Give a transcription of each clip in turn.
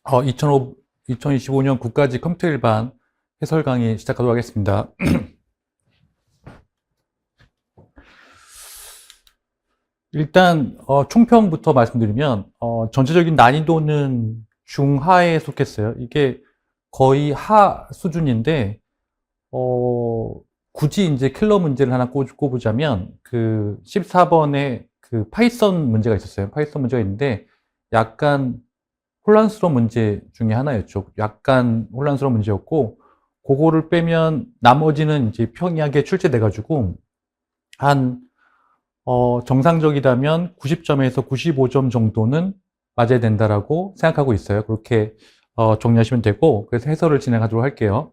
2025년 국가직 컴퓨터 일반 해설 강의 시작하도록 하겠습니다. 일단 총평부터 말씀드리면 전체적인 난이도는 중하에 속했어요. 이게 거의 하 수준인데 굳이 이제 킬러 문제를 하나 꼽으자면 그 14번에 그 파이썬 문제가 있었어요. 파이썬 문제가 있는데 약간 혼란스러운 문제 중에 하나였죠. 약간 혼란스러운 문제였고, 그거를 빼면 나머지는 이제 평이하게 출제돼가지고, 정상적이라면 90점에서 95점 정도는 맞아야 된다라고 생각하고 있어요. 그렇게 정리하시면 되고, 그래서 해설을 진행하도록 할게요.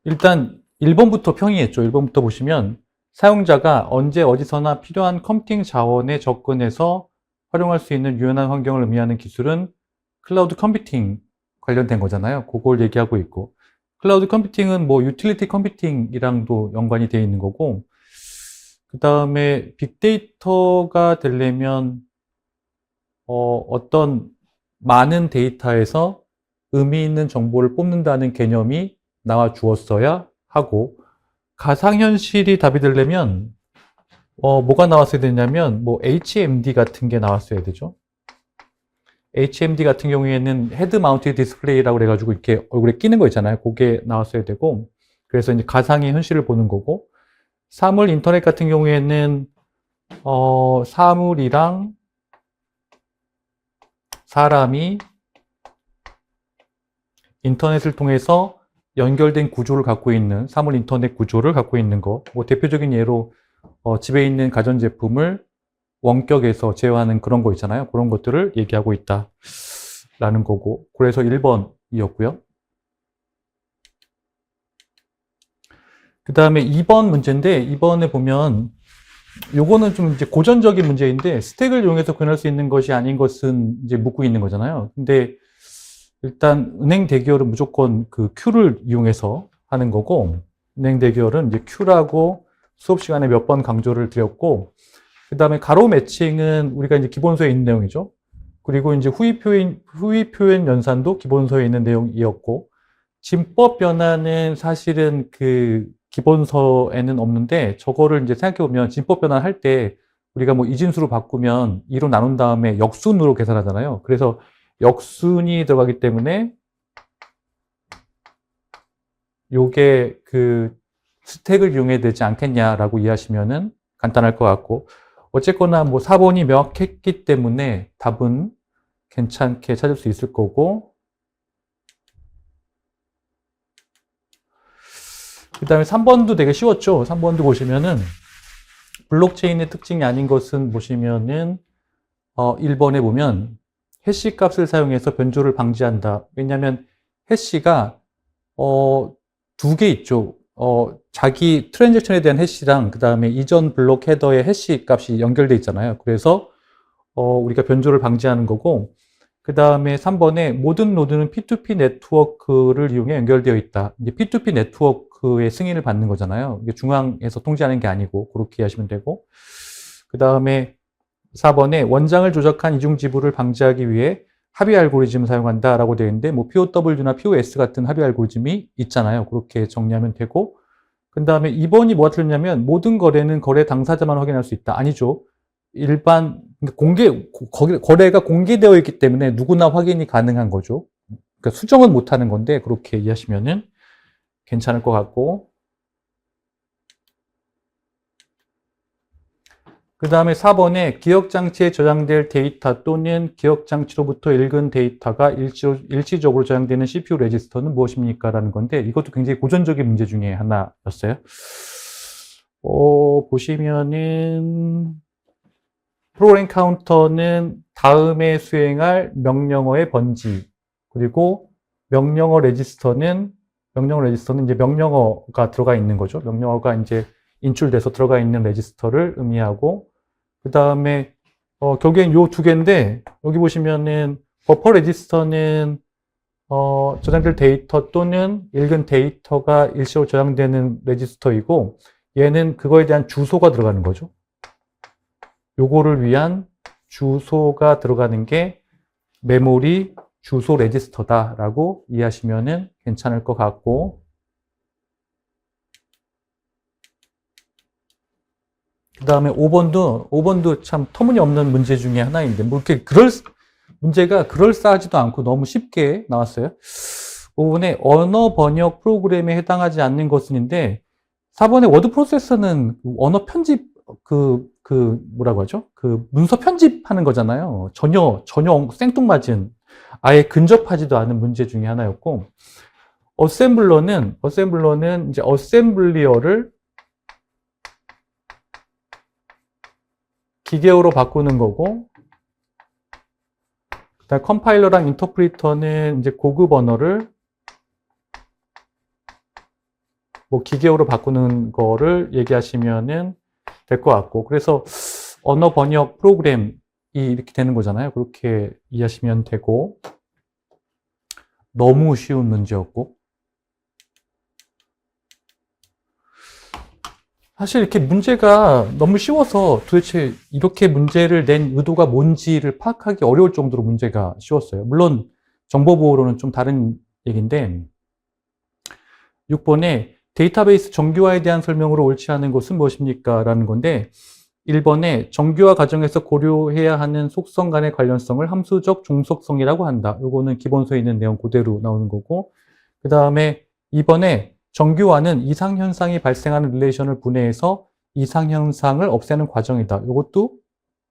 일단 1번부터 평이했죠. 1번부터 보시면 사용자가 언제 어디서나 필요한 컴퓨팅 자원에 접근해서 활용할 수 있는 유연한 환경을 의미하는 기술은 클라우드 컴퓨팅 관련된 거잖아요. 그걸 얘기하고 있고, 클라우드 컴퓨팅은 뭐 유틸리티 컴퓨팅이랑도 연관이 되어 있는 거고, 그 다음에 빅데이터가 되려면 어떤 많은 데이터에서 의미 있는 정보를 뽑는다는 개념이 나와 주었어야 하고, 가상현실이 답이 되려면 뭐가 나왔어야 되냐면 뭐 HMD 같은 게 나왔어야 되죠. HMD 같은 경우에는 헤드 마운티드 디스플레이라고 그래가지고 이렇게 얼굴에 끼는 거 있잖아요. 그게 나왔어야 되고, 그래서 이제 가상의 현실을 보는 거고, 사물 인터넷 같은 경우에는 사물이랑 사람이 인터넷을 통해서 연결된 구조를 갖고 있는 사물 인터넷 구조를 갖고 있는 거, 뭐 대표적인 예로 집에 있는 가전제품을 원격에서 제어하는 그런 거 있잖아요. 그런 것들을 얘기하고 있다라는 거고, 그래서 1번이었고요. 그 다음에 2번 문제인데, 2번에 보면 요거는 좀 이제 고전적인 문제인데, 스택을 이용해서 구현할 수 있는 것이 아닌 것은 이제 묻고 있는 거잖아요. 근데 일단 은행 대기열은 무조건 그 Q를 이용해서 하는 거고, 은행 대기열은 이제 Q라고 수업 시간에 몇 번 강조를 드렸고, 그 다음에 가로 매칭은 우리가 이제 기본서에 있는 내용이죠. 그리고 이제 후위 표현 연산도 기본서에 있는 내용이었고, 진법 변화는 사실은 그 기본서에는 없는데, 저거를 이제 생각해보면 진법 변화 할 때 우리가 뭐 이진수로 바꾸면 2로 나눈 다음에 역순으로 계산하잖아요. 그래서 역순이 들어가기 때문에 요게 그 스택을 이용해야 되지 않겠냐라고 이해하시면은 간단할 것 같고, 어쨌거나 뭐 4번이 명확했기 때문에 답은 괜찮게 찾을 수 있을 거고, 그 다음에 3번도 되게 쉬웠죠. 3번도 보시면은 블록체인의 특징이 아닌 것은 보시면은 1번에 보면 해시 값을 사용해서 변조를 방지한다. 왜냐하면 해시가 두 개 있죠. 자기 트랜잭션에 대한 해시랑 그 다음에 이전 블록 헤더의 해시 값이 연결돼 있잖아요. 그래서 우리가 변조를 방지하는 거고, 그 다음에 3번에 모든 노드는 P2P 네트워크를 이용해 연결되어 있다. 이제 P2P 네트워크의 승인을 받는 거잖아요. 이게 중앙에서 통제하는 게 아니고, 그렇게 이해하시면 되고, 그 다음에 4번에 원장을 조작한 이중 지불을 방지하기 위해 합의 알고리즘을 사용한다라고 되어 있는데, 뭐 POW나 POS 같은 합의 알고리즘이 있잖아요. 그렇게 정리하면 되고, 그 다음에 2번이 뭐가 틀렸냐면 모든 거래는 거래 당사자만 확인할 수 있다. 아니죠. 일반 거래가 공개되어 있기 때문에 누구나 확인이 가능한 거죠. 그러니까 수정은 못하는 건데 그렇게 이해하시면은 괜찮을 것 같고, 그 다음에 4번에 기억장치에 저장될 데이터 또는 기억장치로부터 읽은 데이터가 일시적으로 저장되는 CPU 레지스터는 무엇입니까? 라는 건데, 이것도 굉장히 고전적인 문제 중에 하나였어요. 보시면은 프로그램 카운터는 다음에 수행할 명령어의 번지, 그리고 명령어 레지스터는 이제 명령어가 들어가 있는 거죠. 명령어가 이제 인출돼서 들어가 있는 레지스터를 의미하고, 그 다음에 결국엔 요 두 개인데, 여기 보시면은 버퍼 레지스터는 저장될 데이터 또는 읽은 데이터가 일시적으로 저장되는 레지스터이고, 얘는 그거에 대한 주소가 들어가는 거죠. 요거를 위한 주소가 들어가는 게 메모리 주소 레지스터다라고 이해하시면 괜찮을 것 같고, 그 다음에 5번도 참 터무니없는 문제 중에 하나인데, 뭐 이렇게 문제가 그럴싸하지도 않고 너무 쉽게 나왔어요. 5번에 언어 번역 프로그램에 해당하지 않는 것은인데, 4번에 워드 프로세서는 언어 편집, 뭐라고 하죠? 문서 편집하는 거잖아요. 전혀 생뚱맞은, 아예 근접하지도 않은 문제 중에 하나였고, 어셈블러는 이제 어셈블리어를 기계어로 바꾸는 거고, 그다음 컴파일러랑 인터프리터는 이제 고급 언어를 뭐 기계어로 바꾸는 거를 얘기하시면은 될 것 같고, 그래서 언어 번역 프로그램이 이렇게 되는 거잖아요. 그렇게 이해하시면 되고, 너무 쉬운 문제였고, 사실 이렇게 문제가 너무 쉬워서 도대체 이렇게 문제를 낸 의도가 뭔지를 파악하기 어려울 정도로 문제가 쉬웠어요. 물론 정보보호로는 좀 다른 얘기인데, 6번에 데이터베이스 정규화에 대한 설명으로 옳지 않은 것은 무엇입니까? 라는 건데, 1번에 정규화 과정에서 고려해야 하는 속성 간의 관련성을 함수적 종속성이라고 한다. 요거는 기본서에 있는 내용 그대로 나오는 거고, 그 다음에 2번에 정규화는 이상현상이 발생하는 릴레이션을 분해해서 이상현상을 없애는 과정이다. 이것도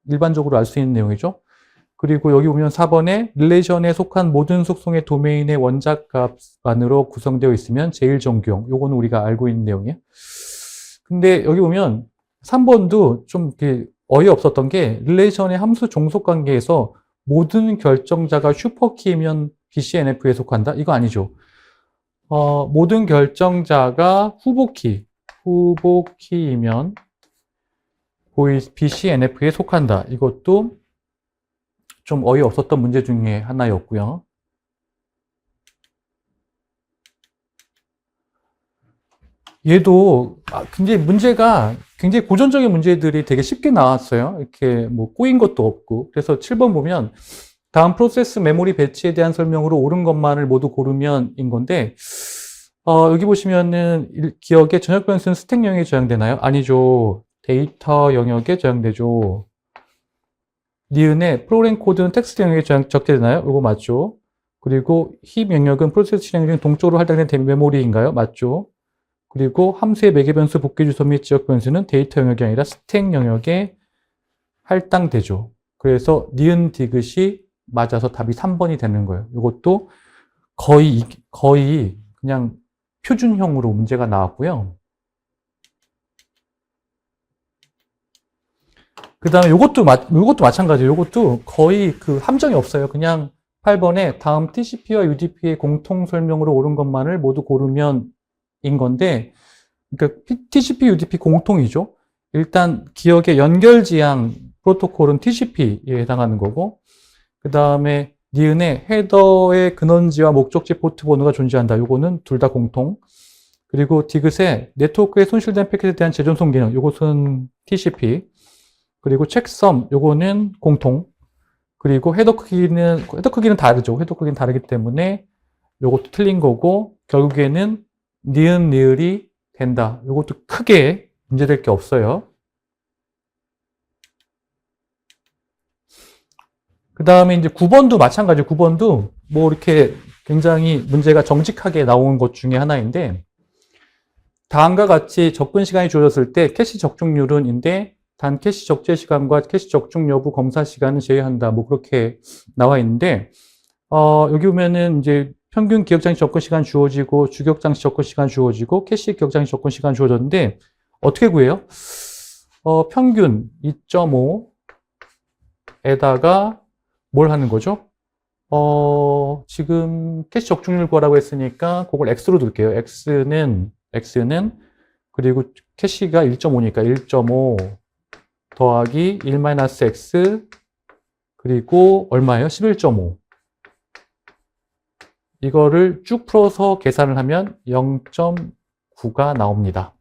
일반적으로 알 수 있는 내용이죠. 그리고 여기 보면 4번에 릴레이션에 속한 모든 속성의 도메인의 원작값만으로 구성되어 있으면 제1정규형. 요거는 우리가 알고 있는 내용이에요. 근데 여기 보면 3번도 좀 이렇게 어이없었던 게 릴레이션의 함수 종속 관계에서 모든 결정자가 슈퍼키면 BCNF에 속한다? 이거 아니죠. 모든 결정자가 후보키이면 BCNF에 속한다. 이것도 좀 어이없었던 문제 중에 하나였고요. 얘도 굉장히 문제가 굉장히 고전적인 문제들이 되게 쉽게 나왔어요. 이렇게 뭐 꼬인 것도 없고. 그래서 7번 보면 다음 프로세스 메모리 배치에 대한 설명으로 옳은 것만을 모두 고르면인 건데, 여기 보시면은 기억의 전역 변수는 스택 영역에 저장되나요? 아니죠. 데이터 영역에 저장되죠. 니은의 프로그램 코드는 텍스트 영역에 적재되나요? 이거 맞죠. 그리고 힙 영역은 프로세스 실행 중 동적으로 할당된 메모리인가요? 맞죠. 그리고 함수의 매개 변수 복귀 주소 및 지역 변수는 데이터 영역이 아니라 스택 영역에 할당되죠. 그래서 니은 디귿이 맞아서 답이 3번이 되는 거예요. 이것도 거의 그냥 표준형으로 문제가 나왔고요. 그 다음에 요것도 마찬가지예요. 요것도 거의 함정이 없어요. 그냥 8번에 다음 TCP와 UDP의 공통 설명으로 옳은 것만을 모두 고르면 인 건데, 그러니까 TCP, UDP 공통이죠. 일단 기억의 연결지향 프로토콜은 TCP에 해당하는 거고, 그 다음에 니은의 헤더의 근원지와 목적지 포트 번호가 존재한다. 요거는 둘 다 공통. 그리고 디귿의 네트워크에 손실된 패킷에 대한 재전송 기능. 요것은 TCP. 그리고 체크섬. 요거는 공통. 그리고 헤더 크기는 다르죠. 헤더 크기는 다르기 때문에 요것도 틀린 거고, 결국에는 니은, 리을이 된다. 요것도 크게 문제될 게 없어요. 그 다음에 이제 9번도 마찬가지예요. 9번도 뭐 이렇게 굉장히 문제가 정직하게 나온 것 중에 하나인데, 다음과 같이 접근 시간이 주어졌을 때 캐시 적중률은인데 단 캐시 적재 시간과 캐시 적중 여부 검사 시간은 제외한다. 뭐 그렇게 나와 있는데, 여기 보면은 이제 평균 기억장치 접근 시간 주어지고 주기억장치 접근 시간 주어지고 캐시 기억장치 접근 시간 주어졌는데 어떻게 구해요? 평균 2.5에다가 뭘 하는 거죠? 지금 캐시 적중률 구하라고 했으니까 그걸 x로 둘게요. x는 그리고 캐시가 1.5니까 1.5 더하기 1-x 그리고 얼마예요? 11.5. 이거를 쭉 풀어서 계산을 하면 0.9가 나옵니다.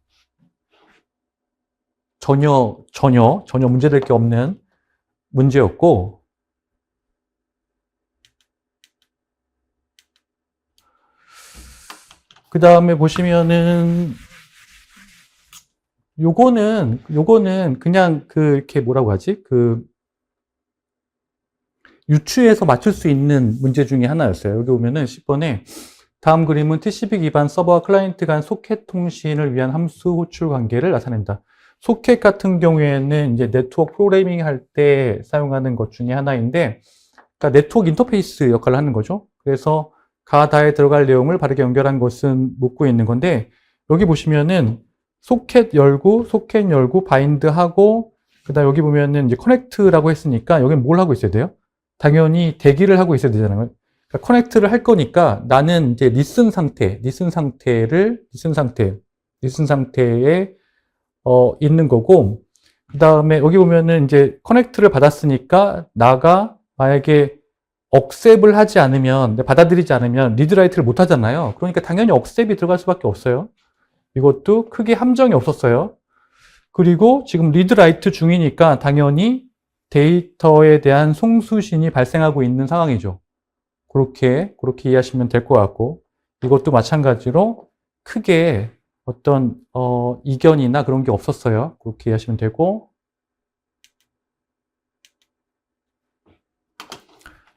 전혀 문제될 게 없는 문제였고, 그 다음에 보시면은, 요거는 그냥 이렇게 뭐라고 하지? 유추해서 맞출 수 있는 문제 중에 하나였어요. 여기 보면은 10번에 다음 그림은 TCP 기반 서버와 클라이언트 간 소켓 통신을 위한 함수 호출 관계를 나타낸다. 소켓 같은 경우에는 이제 네트워크 프로그래밍 할 때 사용하는 것 중에 하나인데, 그러니까 네트워크 인터페이스 역할을 하는 거죠. 그래서 가다에 들어갈 내용을 바르게 연결한 것은 묻고 있는 건데, 여기 보시면은 소켓 열고, 바인드하고, 그 다음 여기 보면은 이제 커넥트라고 했으니까, 여기 뭘 하고 있어야 돼요? 당연히 대기를 하고 있어야 되잖아요. 그러니까 커넥트를 할 거니까 나는 이제 리슨 상태에 있는 거고, 그 다음에 여기 보면은 이제 커넥트를 받았으니까 나가 만약에 억셉을 하지 않으면, 받아들이지 않으면 리드라이트를 못 하잖아요. 그러니까 당연히 억셉이 들어갈 수밖에 없어요. 이것도 크게 함정이 없었어요. 그리고 지금 리드라이트 중이니까 당연히 데이터에 대한 송수신이 발생하고 있는 상황이죠. 그렇게 이해하시면 될 것 같고, 이것도 마찬가지로 크게 어떤 이견이나 그런 게 없었어요. 그렇게 이해하시면 되고,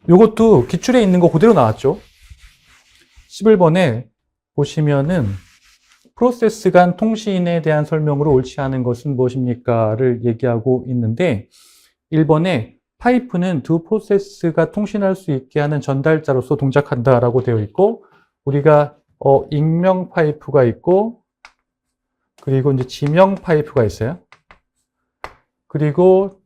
이것도 기출에 있는 거 그대로 나왔죠. 11번에 보시면은 프로세스 간 통신에 대한 설명으로 옳지 않은 것은 무엇입니까?를 얘기하고 있는데, 1번에 파이프는 두 프로세스가 통신할 수 있게 하는 전달자로서 동작한다라고 되어 있고, 우리가 익명 파이프가 있고, 그리고 이제 지명 파이프가 있어요. 그리고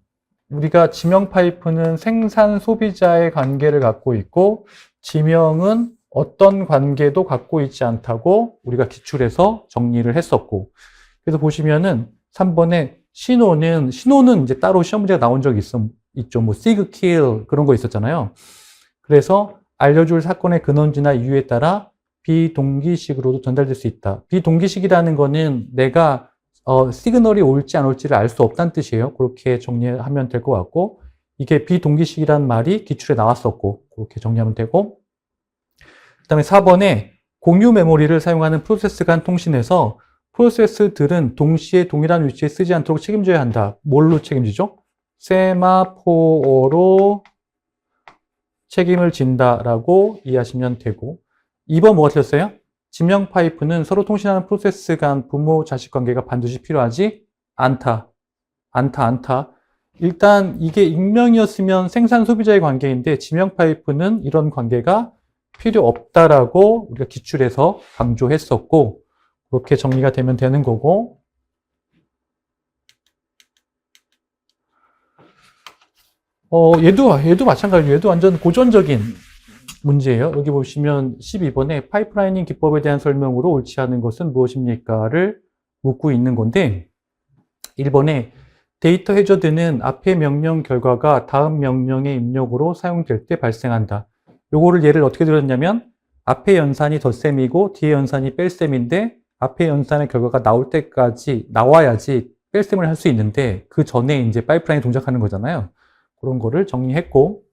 우리가 지명 파이프는 생산 소비자의 관계를 갖고 있고, 지명은 어떤 관계도 갖고 있지 않다고 우리가 기출해서 정리를 했었고, 그래서 보시면은 3번에 신호는 이제 따로 시험 문제가 나온 적이 있죠. 뭐 시그 킬 그런 거 있었잖아요. 그래서 알려줄 사건의 근원지나 이유에 따라 비동기식으로도 전달될 수 있다. 비동기식이라는 거는 내가 시그널이 올지 안 올지를 알 수 없다는 뜻이에요. 그렇게 정리하면 될 것 같고, 이게 비동기식이라는 말이 기출에 나왔었고, 그렇게 정리하면 되고, 그 다음에 4번에 공유 메모리를 사용하는 프로세스 간 통신에서 프로세스들은 동시에 동일한 위치에 쓰지 않도록 책임져야 한다. 뭘로 책임지죠? 세마포어로 책임을 진다라고 이해하시면 되고, 2번 뭐가 틀렸어요? 지명 파이프는 서로 통신하는 프로세스 간 부모 자식 관계가 반드시 필요하지 않다. 일단 이게 익명이었으면 생산 소비자의 관계인데, 지명 파이프는 이런 관계가 필요 없다라고 우리가 기출해서 강조했었고, 그렇게 정리가 되면 되는 거고, 얘도 마찬가지예요. 얘도 완전 고전적인 문제예요. 여기 보시면 12번에 파이프라이닝 기법에 대한 설명으로 옳지 않은 것은 무엇입니까?를 묻고 있는 건데, 1번에 데이터 해저드는 앞의 명령 결과가 다음 명령의 입력으로 사용될 때 발생한다. 요거를 예를 어떻게 들었냐면, 앞의 연산이 덧셈이고 뒤에 연산이 뺄셈인데, 앞의 연산의 결과가 나올 때까지 나와야지 뺄셈을 할 수 있는데, 그 전에 이제 파이프라인이 동작하는 거잖아요. 그런 거를 정리했고,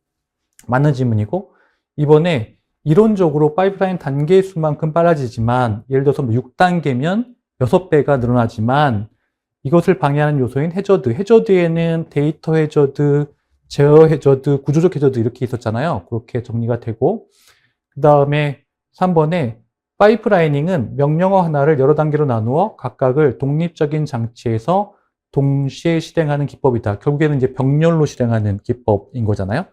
맞는 질문이고, 이번에 이론적으로 파이프라인 단계 수만큼 빨라지지만, 예를 들어서 뭐 6단계면 6배가 늘어나지만, 이것을 방해하는 요소인 해저드에는 데이터 해저드, 제어 해저드, 구조적 해저드 이렇게 있었잖아요. 그렇게 정리가 되고, 그 다음에 3번에 파이프라이닝은 명령어 하나를 여러 단계로 나누어 각각을 독립적인 장치에서 동시에 실행하는 기법이다. 결국에는 이제 병렬로 실행하는 기법인 거잖아요.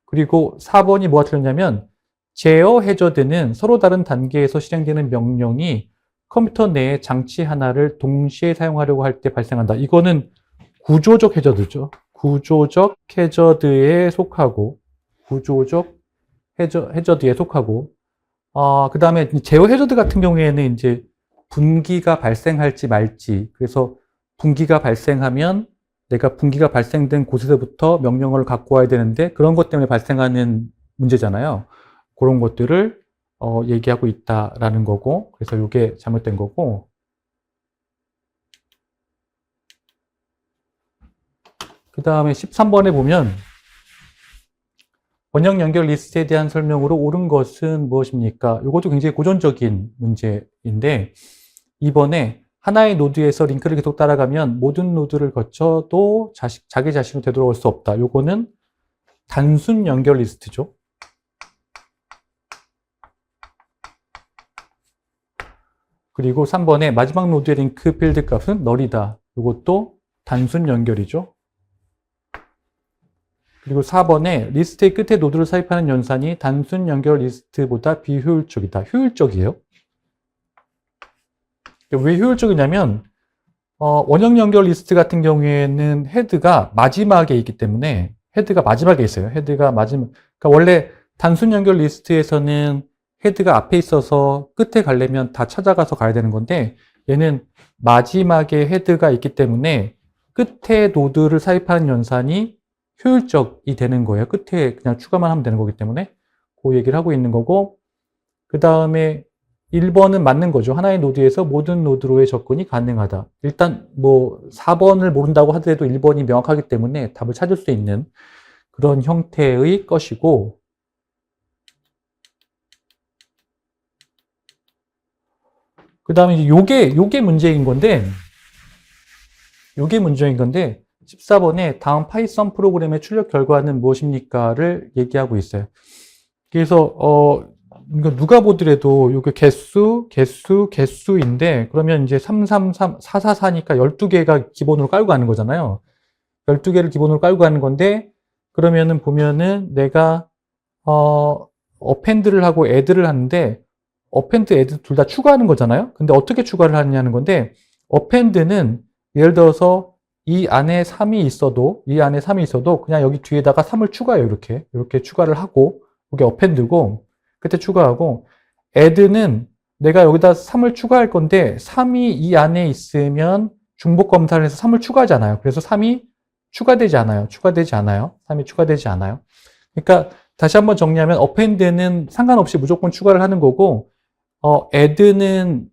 그리고 4번이 뭐가 틀렸냐면, 제어 해저드는 서로 다른 단계에서 실행되는 명령이 컴퓨터 내에 장치 하나를 동시에 사용하려고 할 때 발생한다. 이거는 구조적 해저드죠. 구조적 해저드에 속하고, 그 다음에 제어 해저드 같은 경우에는 이제 분기가 발생할지 말지, 그래서 분기가 발생하면 내가 분기가 발생된 곳에서부터 명령어를 갖고 와야 되는데, 그런 것 때문에 발생하는 문제잖아요. 그런 것들을 얘기하고 있다라는 거고, 그래서 이게 잘못된 거고, 그 다음에 13번에 보면 원형 연결 리스트에 대한 설명으로 옳은 것은 무엇입니까? 이것도 굉장히 고전적인 문제인데, 이번에 하나의 노드에서 링크를 계속 따라가면 모든 노드를 거쳐도 자기 자신으로 되돌아올 수 없다. 요거는 단순 연결 리스트죠. 그리고 3번에 마지막 노드의 링크 필드 값은 널이다. 이것도 단순 연결이죠. 그리고 4번에 리스트의 끝에 노드를 삽입하는 연산이 단순 연결 리스트보다 비효율적이다. 효율적이에요. 왜 효율적이냐면 원형 연결 리스트 같은 경우에는 헤드가 마지막에 있기 때문에 헤드가 마지막에 있어요. 헤드가 마지막. 그러니까 원래 단순 연결 리스트에서는 헤드가 앞에 있어서 끝에 가려면 다 찾아가서 가야 되는 건데 얘는 마지막에 헤드가 있기 때문에 끝에 노드를 삽입하는 연산이 효율적이 되는 거예요. 끝에 그냥 추가만 하면 되는 거기 때문에 그 얘기를 하고 있는 거고, 그 다음에 1번은 맞는 거죠. 하나의 노드에서 모든 노드로의 접근이 가능하다. 일단 뭐 4번을 모른다고 하더라도 1번이 명확하기 때문에 답을 찾을 수 있는 그런 형태의 것이고, 그 다음에 이제 요게 문제인 건데, 14번에 다음 파이썬 프로그램의 출력 결과는 무엇입니까를 얘기하고 있어요. 그래서 이거 누가 보더라도 요게 개수인데, 그러면 이제 333, 444니까 12개가 기본으로 깔고 가는 거잖아요. 12개를 기본으로 깔고 가는 건데, 그러면은 보면은 내가 어펜드를 하고 애드를 하는데 어펜드, 애드 둘 다 추가하는 거잖아요. 근데 어떻게 추가를 하느냐는 건데, 어펜드는 예를 들어서 이 안에 3이 있어도 그냥 여기 뒤에다가 3을 추가해요. 이렇게 추가를 하고, 이게 어펜드고, 그때 추가하고, 애드는 내가 여기다 3을 추가할 건데 3이 이 안에 있으면 중복 검사를 해서 3을 추가하잖아요. 그래서 3이 추가되지 않아요. 3이 추가되지 않아요. 그러니까 다시 한번 정리하면 어펜드는 상관없이 무조건 추가를 하는 거고, 애드는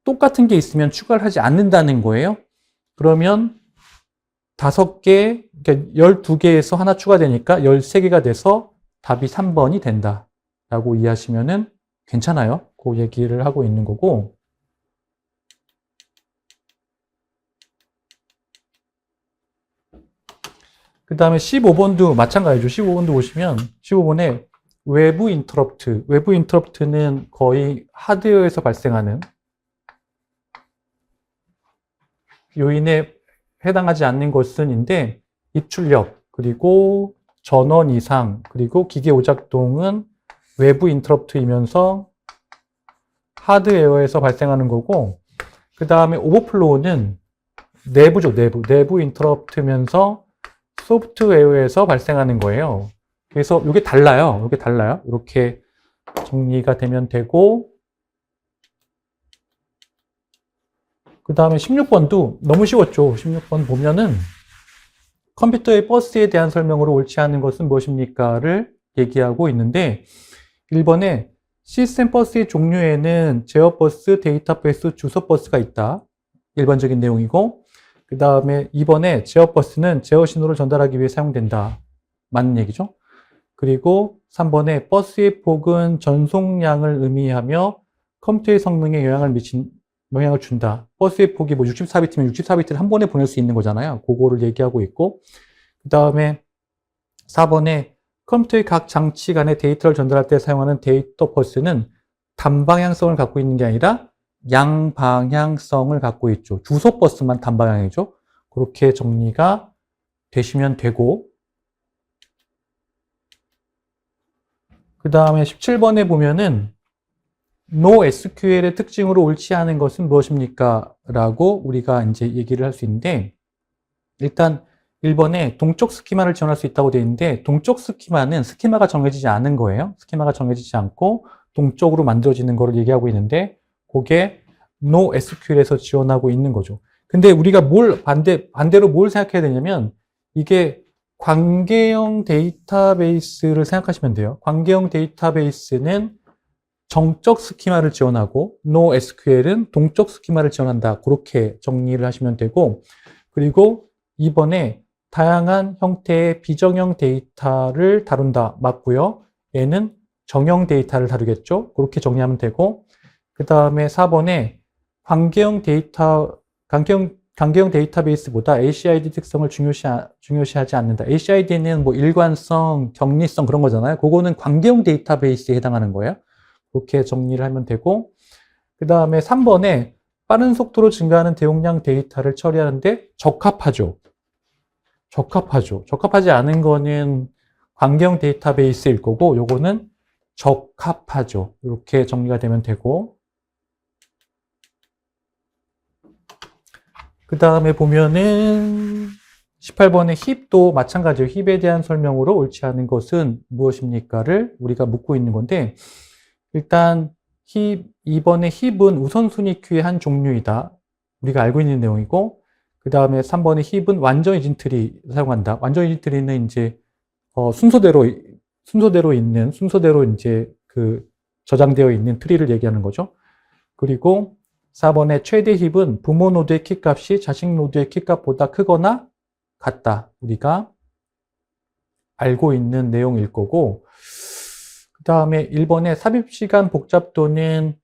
똑같은 게 있으면 추가를 하지 않는다는 거예요. 그러면 5개, 그러니까 12개에서 하나 추가되니까 13개가 돼서 답이 3번이 된다 라고 이해하시면은 괜찮아요. 그 얘기를 하고 있는 거고, 그 다음에 15번도 마찬가지죠. 15번도 보시면 15번에 외부 인터럽트는 거의 하드웨어에서 발생하는 요인에 해당하지 않는 것은인데, 입출력, 그리고 전원 이상, 그리고 기계 오작동은 외부 인터럽트이면서 하드웨어에서 발생하는 거고, 그 다음에 오버플로우는 내부죠. 내부 인터럽트면서 소프트웨어에서 발생하는 거예요. 그래서 이게 달라요. 이렇게 정리가 되면 되고, 그 다음에 16번도 너무 쉬웠죠. 16번 보면은 컴퓨터의 버스에 대한 설명으로 옳지 않은 것은 무엇입니까를 얘기하고 있는데, 1번에 시스템 버스의 종류에는 제어 버스, 데이터 버스, 주소 버스가 있다. 일반적인 내용이고, 그 다음에 2번에 제어 버스는 제어 신호를 전달하기 위해 사용된다. 맞는 얘기죠. 그리고 3번에 버스의 폭은 전송량을 의미하며 컴퓨터의 성능에 영향을 준다. 버스의 폭이 뭐 64비트면 64비트를 한 번에 보낼 수 있는 거잖아요. 그거를 얘기하고 있고, 그 다음에 4번에 컴퓨터의 각 장치 간의 데이터를 전달할 때 사용하는 데이터 버스는 단방향성을 갖고 있는 게 아니라 양방향성을 갖고 있죠. 주소 버스만 단방향이죠. 그렇게 정리가 되시면 되고, 그 다음에 17번에 보면은 NoSQL의 특징으로 옳지 않은 것은 무엇입니까? 라고 우리가 이제 얘기를 할 수 있는데, 일단 1번에 동적 스키마를 지원할 수 있다고 되어 있는데, 동적 스키마는 스키마가 정해지지 않은 거예요. 스키마가 정해지지 않고 동적으로 만들어지는 거를 얘기하고 있는데, 그게 NoSQL에서 지원하고 있는 거죠. 근데 우리가 반대로 뭘 생각해야 되냐면, 이게 관계형 데이터베이스를 생각하시면 돼요. 관계형 데이터베이스는 정적 스키마를 지원하고 NoSQL은 동적 스키마를 지원한다. 그렇게 정리를 하시면 되고, 그리고 2번에 다양한 형태의 비정형 데이터를 다룬다. 맞고요. 얘는 정형 데이터를 다루겠죠. 그렇게 정리하면 되고, 그 다음에 4번에 관계형 데이터베이스보다 ACID 특성을 중요시하지 않는다. ACID는 뭐 일관성, 격리성 그런 거잖아요. 그거는 관계형 데이터베이스에 해당하는 거예요. 그렇게 정리를 하면 되고, 그 다음에 3번에 빠른 속도로 증가하는 대용량 데이터를 처리하는데 적합하죠. 적합하지 않은 거는 관계형 데이터베이스일 거고, 요거는 적합하죠. 이렇게 정리가 되면 되고, 그 다음에 보면은 18번의 힙도 마찬가지예요. 힙에 대한 설명으로 옳지 않은 것은 무엇입니까를 우리가 묻고 있는 건데, 일단 힙, 2번의 힙은 우선순위 큐의 한 종류이다. 우리가 알고 있는 내용이고, 그 다음에 3번의 힙은 완전 이진 트리 사용한다. 완전 이진 트리는 이제 순서대로 이제 그 저장되어 있는 트리를 얘기하는 거죠. 그리고 4번의 최대 힙은 부모 노드의 키값이 자식 노드의 키값보다 크거나 같다. 우리가 알고 있는 내용일 거고, 그 다음에 1번의 삽입시간 복잡도는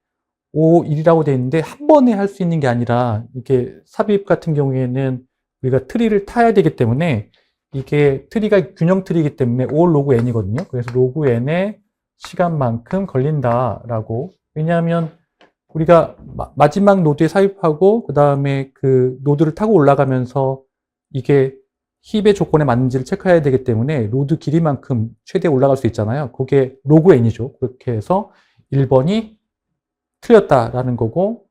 5일이라고 되어 있는데 한 번에 할 수 있는 게 아니라 이게 삽입 같은 경우에는 우리가 트리를 타야 되기 때문에 이게 트리가 균형 트리이기 때문에 5 로그 n이거든요. 그래서 로그 n의 시간만큼 걸린다라고. 왜냐하면 우리가 마지막 노드에 삽입하고 그 다음에 그 노드를 타고 올라가면서 이게 힙의 조건에 맞는지를 체크해야 되기 때문에 노드 길이만큼 최대 올라갈 수 있잖아요. 그게 로그 n이죠. 그렇게 해서 1번이 틀렸다라는 거고,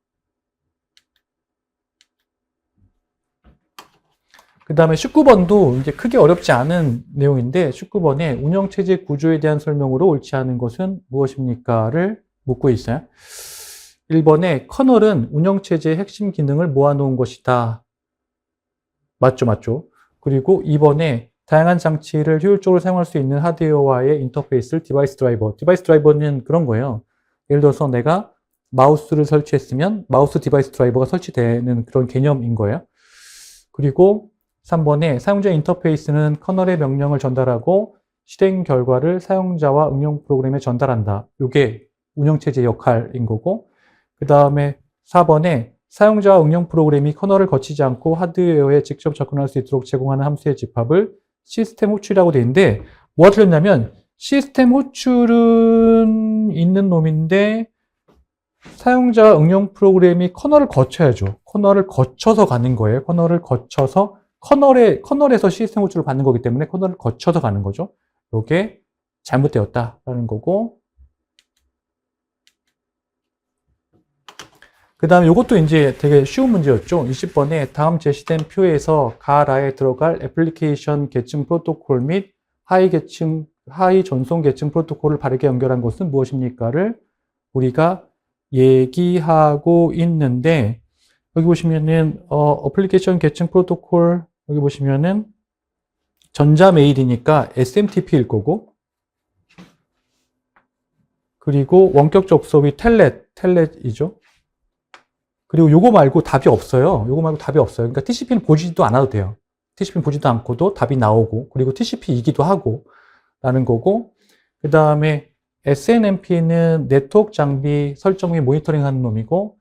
그 다음에 19번도 이제 크게 어렵지 않은 내용인데 19번에 운영체제 구조에 대한 설명으로 옳지 않은 것은 무엇입니까를 묻고 있어요. 1번에 커널은 운영체제의 핵심 기능을 모아놓은 것이다. 맞죠. 그리고 2번에 다양한 장치를 효율적으로 사용할 수 있는 하드웨어와의 인터페이스를 디바이스 드라이버는 그런 거예요. 예를 들어서 내가 마우스를 설치했으면 마우스 디바이스 드라이버가 설치되는 그런 개념인 거예요. 그리고 3번에 사용자 인터페이스는 커널의 명령을 전달하고 실행 결과를 사용자와 응용 프로그램에 전달한다. 이게 운영체제 역할인 거고, 그 다음에 4번에 사용자와 응용 프로그램이 커널을 거치지 않고 하드웨어에 직접 접근할 수 있도록 제공하는 함수의 집합을 시스템 호출이라고 되어 있는데, 뭐가 틀렸냐면 시스템 호출은 있는 놈인데 사용자 응용 프로그램이 커널을 거쳐야죠. 커널을 거쳐서 가는 거예요. 커널에서 시스템 호출을 받는 거기 때문에 커널을 거쳐서 가는 거죠. 이게 잘못되었다라는 거고, 그 다음에 이것도 이제 되게 쉬운 문제였죠. 20번에 다음 제시된 표에서 가라에 들어갈 애플리케이션 계층 프로토콜 및 하위 전송 계층 프로토콜을 바르게 연결한 것은 무엇입니까를 우리가 얘기하고 있는데, 여기 보시면은 애플리케이션 계층 프로토콜 여기 보시면은 전자 메일이니까 SMTP일 거고, 그리고 원격 접속이 텔넷이죠. 그리고 요거 말고 답이 없어요. 그러니까 TCP는 보지도 않아도 돼요. TCP는 보지도 않고도 답이 나오고, 그리고 TCP이기도 하고 라는 거고, 그 다음에 SNMP는 네트워크 장비 설정 및 모니터링 하는 놈이고,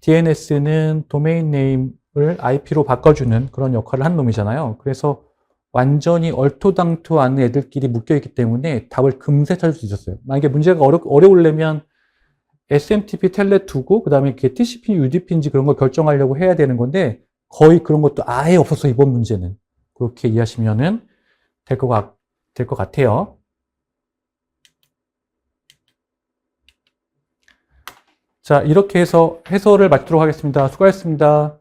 DNS는 도메인 네임을 IP로 바꿔주는 그런 역할을 하는 놈이잖아요. 그래서 완전히 얼토당토 않은 애들끼리 묶여있기 때문에 답을 금세 찾을 수 있었어요. 만약에 문제가 어려우려면 SMTP 텔넷 두고 그 다음에 그게 TCP, UDP인지 그런 걸 결정하려고 해야 되는 건데 거의 그런 것도 아예 없었어, 이번 문제는. 그렇게 이해하시면은 될 것 같아요. 자, 이렇게 해서 해설을 마치도록 하겠습니다. 수고하셨습니다.